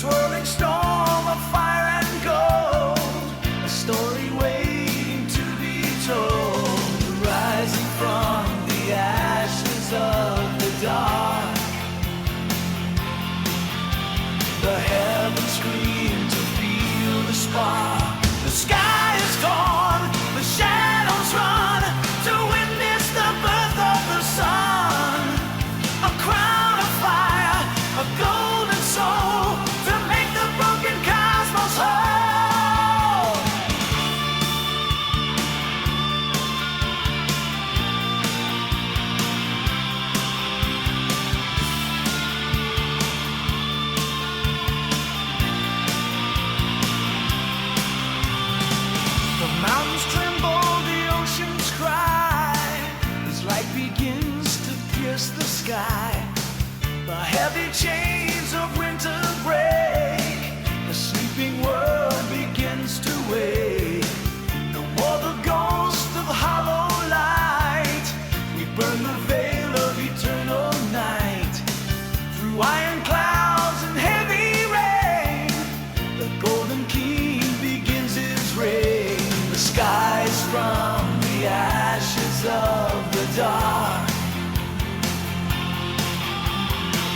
swirling storm of fire and gold, a story waiting to be told, rising from the ashes of the dark. The heavens scream to feel the spark. The sky is torn, the shadows run to witness the birth of the sun. A crown of fire, a golden soul, to make the broken cosmos whole. The mountains tremble, the oceans cry, as light begins to pierce the sky. The heavy chains of winter break, the sleeping world begins to wake. No more the ghost of hollow light, we burn the veil of eternal night. Through iron clouds and heavy rain, the golden king begins his reign. The skies from the ashes of the dark.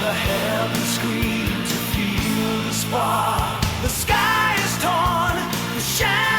The heavens scream to feel the spark. The sky is torn, the shadow